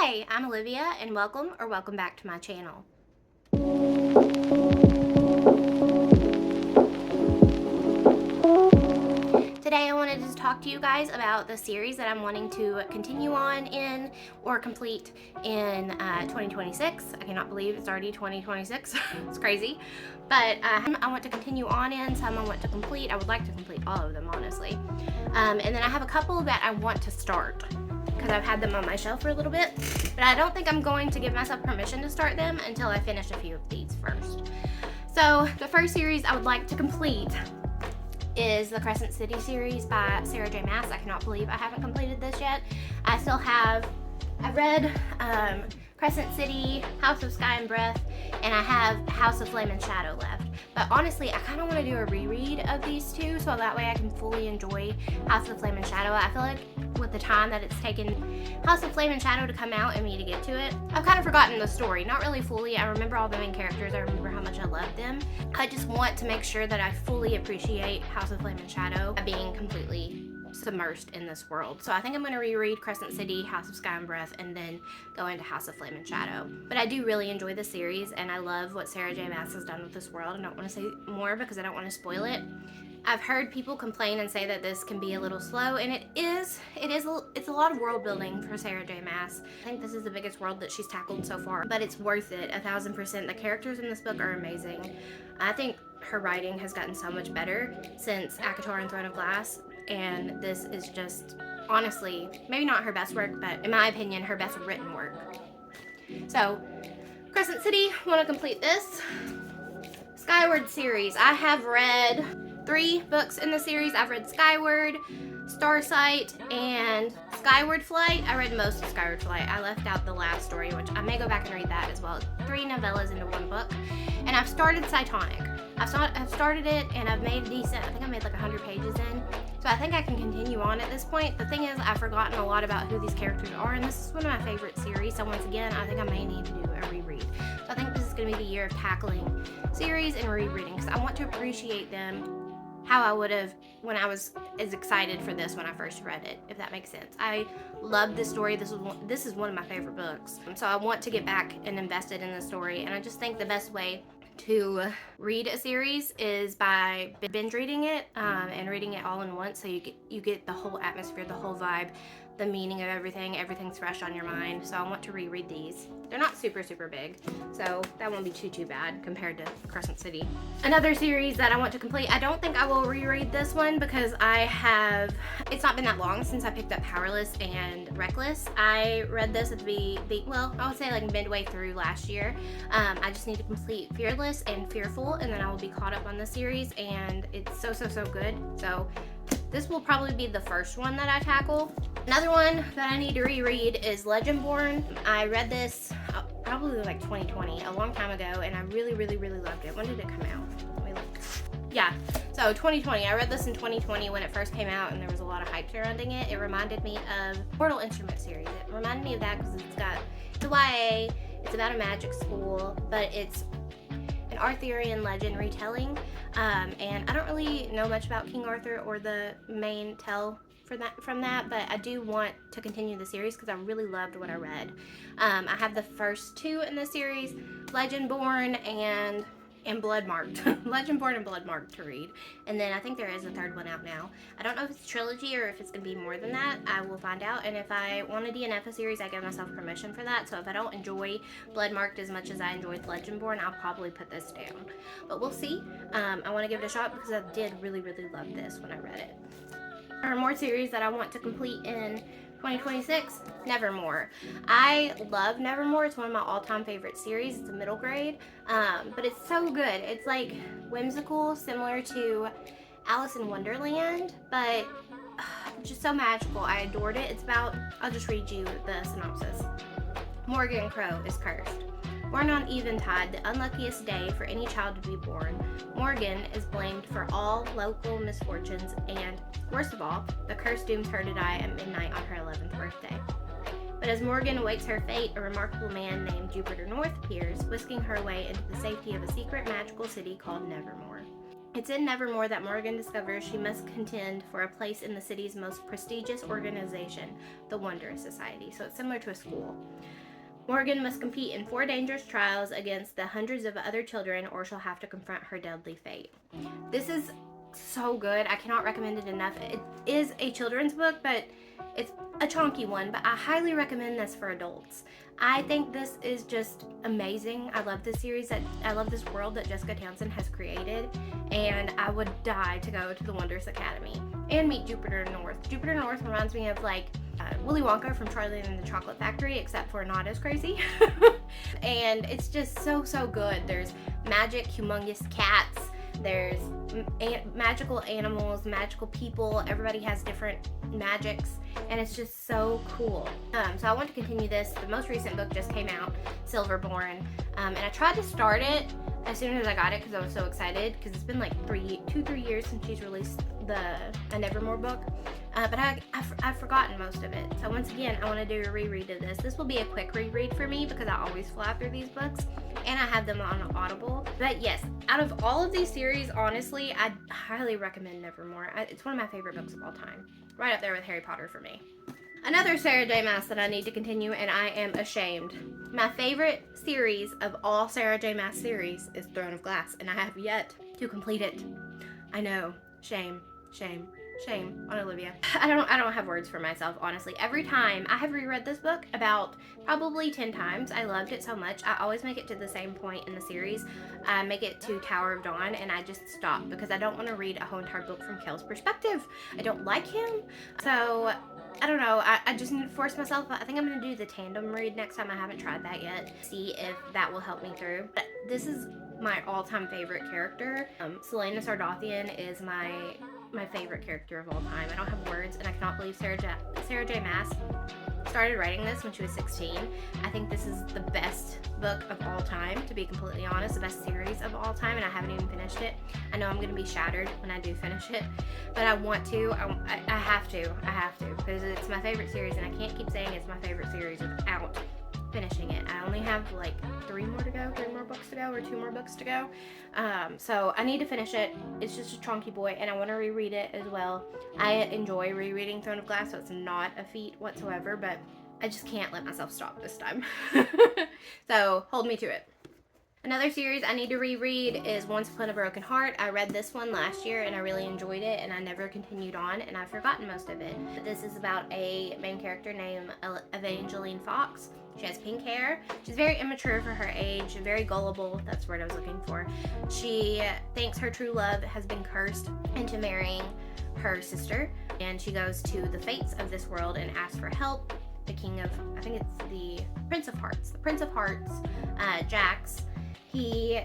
Hi, I'm Olivia and welcome back to my channel. Today I wanted to talk to you guys about the series that I'm wanting to continue on in or complete in 2026. I cannot believe it's already 2026. It's crazy. But I want to continue on in, some I want to complete. I would like to complete all of them, honestly. And then I have a couple that I want to start because I've had them on my shelf for a little bit. But I don't think I'm going to give myself permission to start them until I finish a few of these first. So the first series I would like to complete is the Crescent City series by Sarah J. Maas. I cannot believe I haven't completed this yet. I've read Crescent City, House of Sky and Breath, and I have House of Flame and Shadow left. But honestly, I kind of want to do a reread of these two so that way I can fully enjoy House of Flame and Shadow. I feel like with the time that it's taken House of Flame and Shadow to come out and me to get to it, I've kind of forgotten the story. Not really fully. I remember all the main characters. I remember how much I loved them. I just want to make sure that I fully appreciate House of Flame and Shadow by being completely submersed in this world. So I think I'm going to reread Crescent City, House of Sky and Breath, and then go into House of Flame and Shadow. But I do really enjoy the series, and I love what Sarah J. Maas has done with this world. I don't want to say more because I don't want to spoil it. I've heard people complain and say that this can be a little slow, and it's a lot of world building for Sarah J. Maas. I think this is the biggest world that she's tackled so far, but it's worth it 1000%. The characters in this book are amazing. I think her writing has gotten so much better since ACOTAR and Throne of Glass, and this is just, honestly, maybe not her best work, but in my opinion, her best written work. So, Crescent City, want to complete this. Skyward series, I have read 3 books in the series. I've read Skyward, Starsight, and Skyward Flight. I read most of Skyward Flight. I left out the last story, which I may go back and read that as well. 3 novellas into 1 book. And I've started Cytonic. I've started it and I've made decent. I think I made like 100 pages in. So I think I can continue on at this point. The thing is, I've forgotten a lot about who these characters are, and this is one of my favorite series. So once again, I think I may need to do a reread. So I think this is going to be the year of tackling series and rereading because I want to appreciate them how I would have when I was as excited for this when I first read it, if that makes sense. I love this story. This is one of my favorite books. So I want to get back and invested in the story, and I just think the best way to read a series is by binge reading it and reading it all in once, so you get the whole atmosphere, the whole vibe, the meaning of everything's fresh on your mind. So I want to reread these. They're not super big, so that won't be too bad compared to Crescent City. Another series that I want to complete, I don't think I will reread this one because it's not been that long since I picked up Powerless and Reckless. I read this at I would say like midway through last year. I just need to complete Fearless and Fearful, and then I will be caught up on the series, and it's so good. So this will probably be the first one that I tackle. Another one that I need to reread is Legendborn. I read this probably like 2020, a long time ago, and I really loved it. When did it come out? Let me look. Yeah, so 2020. I read this in 2020 when it first came out, and there was a lot of hype surrounding it. It reminded me of Mortal Instrument series. It reminded me of that because it's a YA, it's about a magic school, but it's an Arthurian legend retelling, and I don't really know much about King Arthur or the main tale from that, but I do want to continue the series because I really loved what I read. I have the first 2 in the series, Legendborn and Bloodmarked. Legendborn and Bloodmarked to read, and then I think there is a 3rd one out now. I don't know if it's a trilogy or if it's going to be more than that. I will find out, and if I want to DNF a series, I give myself permission for that. So if I don't enjoy Bloodmarked as much as I enjoyed Legendborn, I'll probably put this down. But we'll see. I want to give it a shot because I did really love this when I read it. There are more series that I want to complete in 2026. Nevermore. I love Nevermore. It's one of my all-time favorite series. It's a middle grade, but it's so good. It's like whimsical, similar to Alice in Wonderland, but just so magical. I adored it. I'll just read you the synopsis. Morgan Crow is cursed. Born on Eventide, the unluckiest day for any child to be born, Morgan is blamed for all local misfortunes, and, worst of all, the curse dooms her to die at midnight on her 11th birthday. But as Morgan awaits her fate, a remarkable man named Jupiter North appears, whisking her away into the safety of a secret magical city called Nevermore. It's in Nevermore that Morgan discovers she must contend for a place in the city's most prestigious organization, the Wondrous Society. So it's similar to a school. Morgan must compete in 4 dangerous trials against the hundreds of other children, or she'll have to confront her deadly fate. This is so good. I cannot recommend it enough. It is a children's book, but it's a chunky one, but I highly recommend this for adults. I think this is just amazing. I love this series. I love this world that Jessica Townsend has created, and I would die to go to the Wondrous Academy and meet Jupiter North. Jupiter North reminds me of like Willy Wonka from Charlie and the Chocolate Factory, except for not as crazy. And it's just so good. There's magic, humongous cats. There's magical animals, magical people. Everybody has different magics, and it's just so cool. So I want to continue this. The most recent book just came out, Silverborn, and I tried to start it as soon as I got it because I was so excited, because it's been like 2-3 years since she's released a Nevermore book, but I've forgotten most of it. So once again, I want to do a reread of this. This will be a quick reread for me because I always fly through these books, and I have them on Audible. But yes, out of all of these series, honestly, I highly recommend Nevermore. It's one of my favorite books of all time, right up there with Harry Potter for me. Another Sarah J. Maas that I need to continue, and I am ashamed. My favorite series of all Sarah J. Maas series is Throne of Glass, and I have yet to complete it. I know. Shame on Olivia. I don't have words for myself, honestly. Every time I have reread this book about probably 10 times. I loved it so much. I always make it to the same point in the series. I make it to Tower of Dawn, and I just stop because I don't want to read a whole entire book from Kel's perspective. I don't like him. So I don't know. I just need to force myself. I think I'm going to do the tandem read next time. I haven't tried that yet. See if that will help me through. But this is my all-time favorite character. Celaena Sardothien is my favorite character of all time. I don't have words, and I cannot believe Sarah J. Maas started writing this when she was 16. I think this is the best book of all time, to be completely honest, the best series of all time, and I haven't even finished it. I know I'm going to be shattered when I do finish it, but I want to. I have to, because it's my favorite series, and I can't keep saying it's my favorite series without finishing it. I only have like 3 more books to go, or 2 more books to go. So I need to finish it. It's just a chunky boy, and I want to reread it as well. I enjoy rereading Throne of Glass, so it's not a feat whatsoever, but I just can't let myself stop this time. So hold me to it. Another series I need to reread is Once Upon a Broken Heart. I read this one last year and I really enjoyed it, and I never continued on, and I've forgotten most of it. This is about a main character named Evangeline Fox. She has pink hair. She's very immature for her age, very gullible. That's the word I was looking for. She thinks her true love has been cursed into marrying her sister, and she goes to the fates of this world and asks for help. The king of, I think it's the Prince of Hearts, Jax, he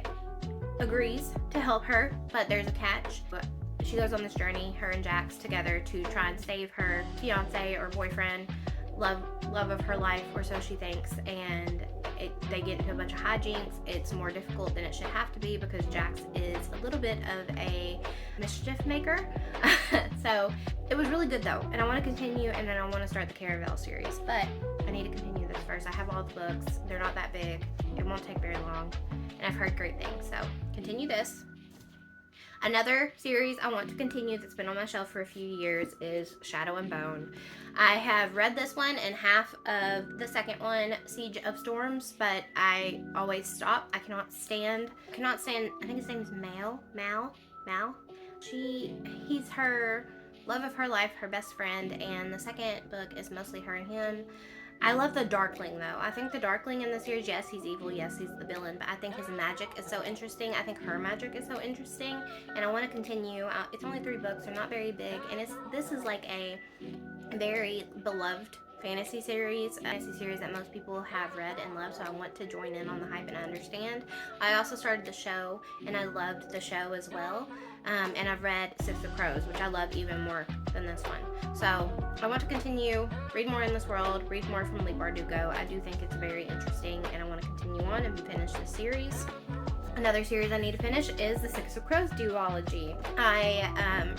agrees to help her, but there's a catch. But she goes on this journey, her and Jax together, to try and save her fiance or boyfriend, love of her life, or so she thinks, and they get into a bunch of hijinks. It's more difficult than it should have to be because Jax is a little bit of a mischief maker. So it was really good though, and I want to continue, and then I want to start the Caraval series, but I need to continue this first. I have all the books. They're not that big. It won't take very long, and I've heard great things, so continue this. Another series I want to continue that's been on my shelf for a few years is Shadow and Bone. I have read this one and half of the second one, Siege of Storms, but I always stop. I cannot stand, I think his name is Mal. He's her love of her life, her best friend, and the second book is mostly her and him. I love the Darkling though. I think the Darkling in the series, yes, he's evil, yes, he's the villain, but I think his magic is so interesting. I think her magic is so interesting, and I want to continue. It's only 3 books, they're not very big, and this is like a very beloved fantasy series that most people have read and love, so I want to join in on the hype, and I understand. I also started the show, and I loved the show as well. And I've read Six of Crows, which I love even more than this one. So I want to continue, read more in this world, read more from Leigh Bardugo. I do think it's very interesting, and I want to continue on and finish the series. Another series I need to finish is the Six of Crows duology. I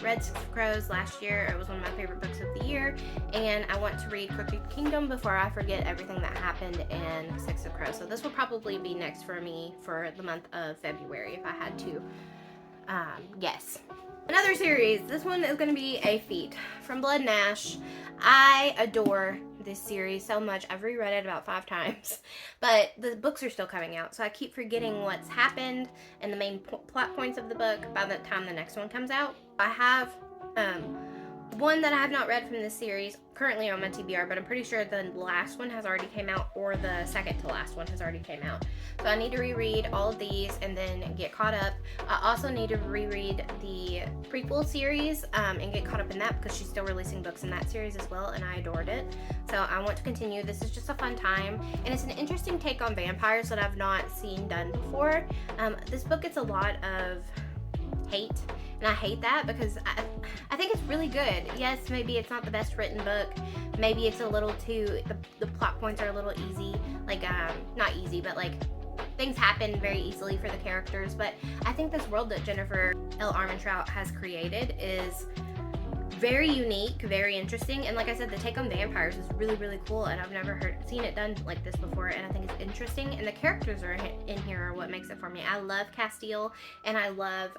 read Six of Crows last year. It was one of my favorite books of the year, and I want to read Crooked Kingdom before I forget everything that happened in Six of Crows. So this will probably be next for me for the month of February if I had to Yes. Another series. This one is going to be A Feat from Blood and Ash. I adore this series so much. I've reread it about 5 times, but the books are still coming out, so I keep forgetting what's happened and the main plot points of the book by the time the next one comes out. I have one that I have not read from this series currently on my TBR, but I'm pretty sure the last one has already came out, or the second to last one has already came out. So I need to reread all of these and then get caught up. I also need to reread the prequel series and get caught up in that, because she's still releasing books in that series as well, and I adored it. So I want to continue. This is just a fun time, and it's an interesting take on vampires that I've not seen done before. This book gets a lot of hate, and I hate that because I think it's really good. Yes, maybe it's not the best written book. Maybe it's a little too, the plot points are a little easy. Like, not easy, but like things happen very easily for the characters. But I think this world that Jennifer L. Armentrout has created is very unique, very interesting, and like I said, the take on vampires is really, really cool, and I've never seen it done like this before, and I think it's interesting, and the characters are in here are what makes it for me. I love Castile, and I love,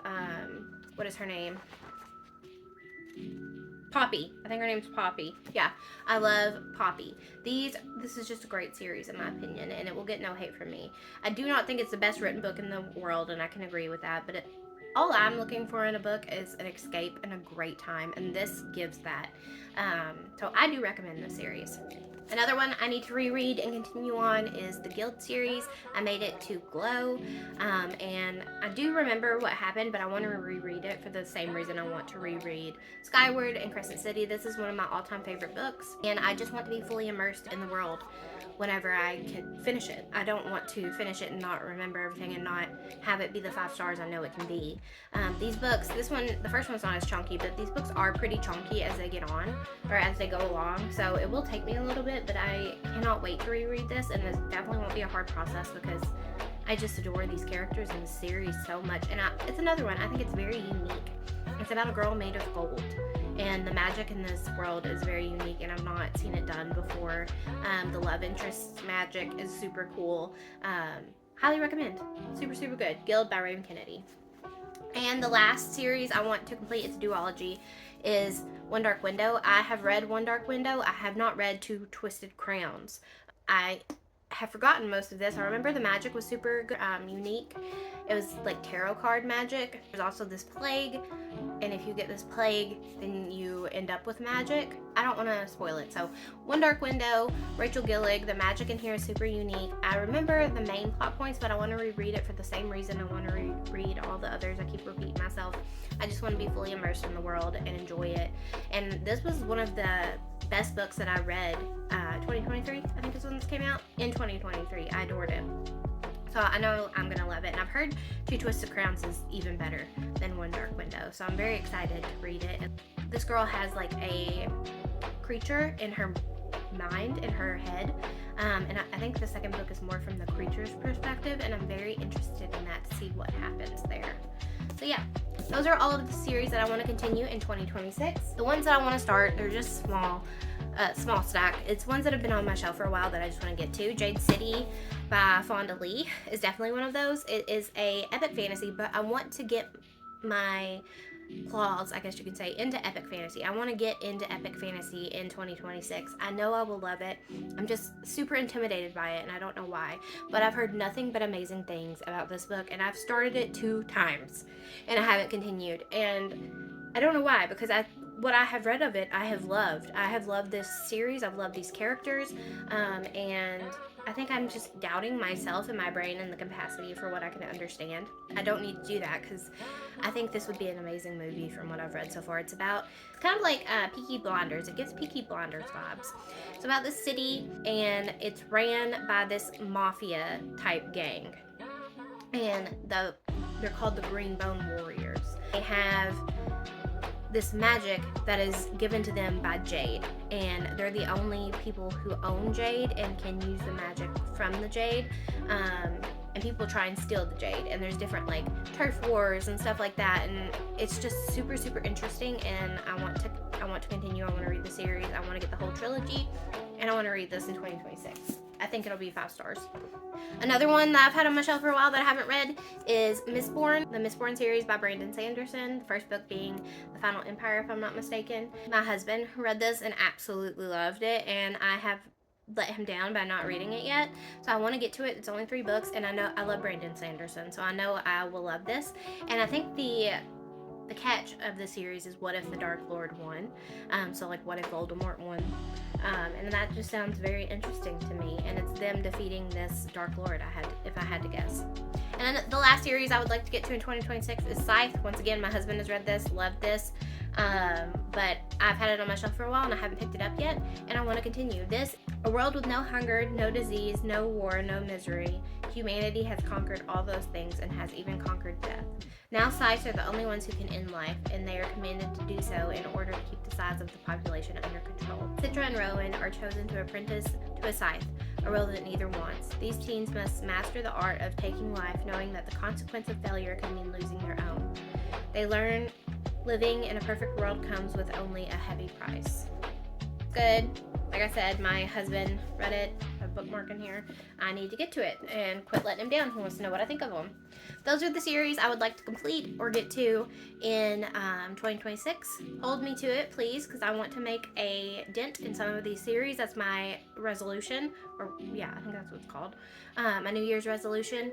what is her name? Poppy. I think her name's Poppy. Yeah, I love Poppy. This is just a great series in my opinion, and it will get no hate from me. I do not think it's the best written book in the world, and I can agree with that, but all I'm looking for in a book is an escape and a great time, and this gives that. So I do recommend this series. Another one I need to reread and continue on is the Guild series. I made it to Glow, and I do remember what happened, but I want to reread it for the same reason I want to reread Skyward and Crescent City. This is one of my all-time favorite books, and I just want to be fully immersed in the world whenever I can finish it. I don't want to finish it and not remember everything and not have it be the 5 stars I know it can be. These books, the first one's not as chunky, but these books are pretty chunky as they get on, or as they go along, so it will take me a little bit, but I cannot wait to reread this, and this definitely won't be a hard process because I just adore these characters in the series so much. And it's another one, I think it's very unique. It's about a girl made of gold, and the magic in this world is very unique, and I've not seen it done before. The love interest magic is super cool. Highly recommend. Super, super good. Guild by Raven Kennedy. And the last series I want to complete, its duology, is One Dark Window. I have read One Dark Window. I have not read Two Twisted Crowns. I have forgotten most of this. I remember the magic was super good, unique. It was like tarot card magic. There's also this plague, and if you get this plague, then you end up with magic. I don't want to spoil it. So One Dark Window, Rachel Gillig. The magic in here is super unique. I remember the main plot points, but I want to reread it for the same reason I want to reread all the others. I keep repeating myself. I just want to be fully immersed in the world and enjoy it. And this was one of the best books that I read, 2023, I think is when this came out. In 2023, I adored it. So I know I'm gonna love it. And I've heard Two Twisted Crowns is even better than One Dark Window. So I'm very excited to read it. And this girl has like a creature in her mind, in her head. And I think the second book is more from the creature's perspective, and I'm very interested in that to see what happens there. So yeah, those are all of the series that I want to continue in 2026. The ones that I want to start, they're just small stack. It's ones that have been on my shelf for a while that I just want to get to. Jade City by Fonda Lee is definitely one of those. It is a epic fantasy, but I want to get my claws, I guess you could say, into epic fantasy. I want to get into epic fantasy in 2026. I know I will love it. I'm just super intimidated by it, and I don't know why, but I've heard nothing but amazing things about this book, and I've started it 2 times and I haven't continued, and I don't know why, because what I have read of it, I have loved. I have loved this series. I've loved these characters, and I think I'm just doubting myself and my brain and the capacity for what I can understand. I don't need to do that, because I think this would be an amazing movie from what I've read so far. It's kind of like Peaky Blinders. It gives Peaky Blinders vibes. It's about this city, and it's ran by this mafia type gang, and they're called the Green Bone Warriors. They have this magic that is given to them by Jade, and they're the only people who own Jade and can use the magic from the Jade, and people try and steal the Jade, and there's different like turf wars and stuff like that, and it's just super, super interesting, and I want to continue. I want to read the series. I want to get the whole trilogy, and I want to read this in 2026. I think it'll be 5 stars. Another one that I've had on my shelf for a while that I haven't read is Mistborn, the Mistborn series by Brandon Sanderson. The first book being The Final Empire, if I'm not mistaken. My husband read this and absolutely loved it, and I have let him down by not reading it yet. So I want to get to it. It's only 3 books, and I know I love Brandon Sanderson, so I know I will love this. And I think the catch of the series is what if the Dark Lord won. So like what if Voldemort won? And that just sounds very interesting to me. And it's them defeating this Dark Lord, if I had to guess. And then the last series I would like to get to in 2026 is Scythe. Once again, my husband has read this, loved this. But I've had it on my shelf for a while and I haven't picked it up yet, and I want to continue. A world with no hunger, no disease, no war, no misery. Humanity has conquered all those things and has even conquered death. Now scythes are the only ones who can end life, and they are commanded to do so in order to keep the size of the population under control. Citra and Rowan are chosen to apprentice to a scythe, a role that neither wants. These teens must master the art of taking life, knowing that the consequence of failure can mean losing their own. They learn living in a perfect world comes with only a heavy price. Good. Like I said, my husband read it. I have a bookmark in here. I need to get to it and quit letting him down. He wants to know what I think of them. Those are the series I would like to complete or get to in 2026. Hold me to it, please, because I want to make a dent in some of these series. That's my resolution, or yeah, I think that's what it's called. My New Year's resolution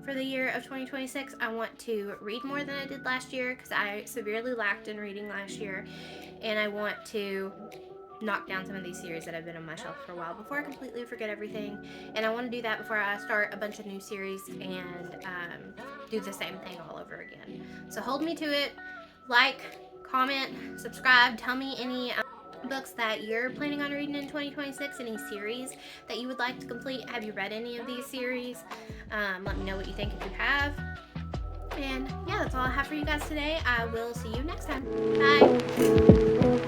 for the year of 2026. I want to read more than I did last year because I severely lacked in reading last year, and I want to knock down some of these series that have been on my shelf for a while before I completely forget everything. And I want to do that before I start a bunch of new series and do the same thing all over again. So hold me to it. Like, comment, subscribe. Tell me any books that you're planning on reading in 2026, any series that you would like to complete. Have you read any of these series? Let me know what you think if you have. And yeah, that's all I have for you guys today. I will see you next time. Bye.